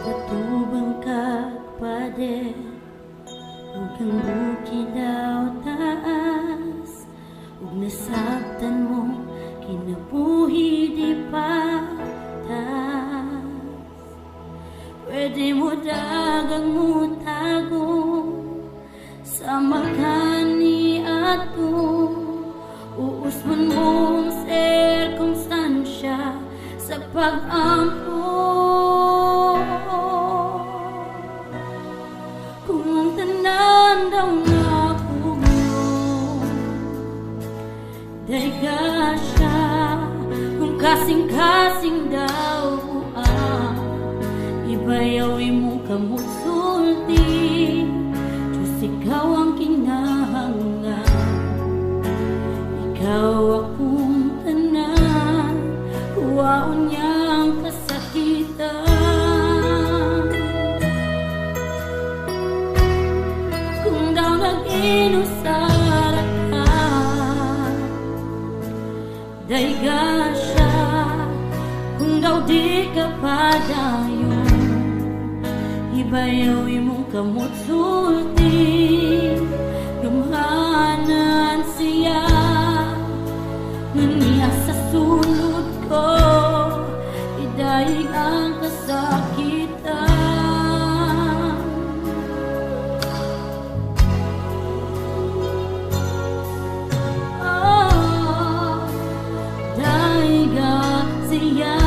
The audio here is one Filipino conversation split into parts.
Nagatubang kagpader ug ang bukid daw taas, ug nasabtan mo kinabuhi di patas. Pwede mo dagang mutago sa makani ato, uusman mong sirkumstansya sa pag-ampo. Kung ang tanan daw napugno, dayga siya. Kung kasing-kasing daw ibayawi mo kamot sulti, Diyos ikaw ang kinahanglan. Ikaw akong tanan, kuwaon niyang kasakitan. Kung daw nag-inusara ka, dayga siya. Kung daw di ka padayon, ibayawi mong kamot sulti, lumhanan siya. Nganiya sa sulod ko, idayig ang kasakitan. Oh, dayga siya.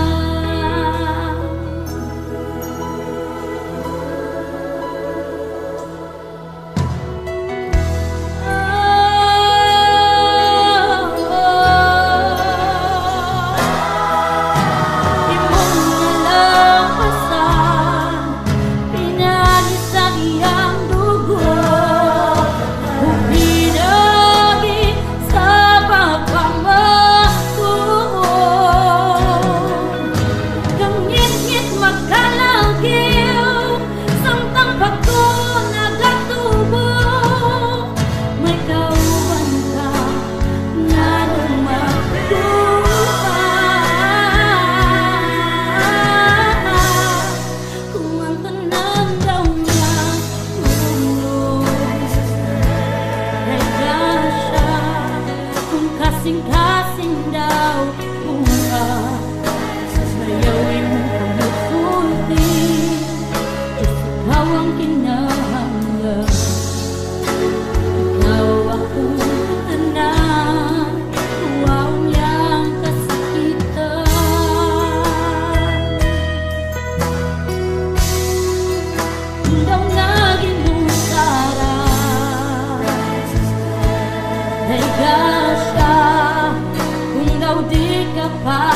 Kasing-kasing daw bukas, sayawin mo kamot sulti, Diyos ikaw ang kinahanglan. Ikaw akong tanan, kuwaon niyang kasakitan. Kung daw naging musara, dayga siya. Kung daw di ka pa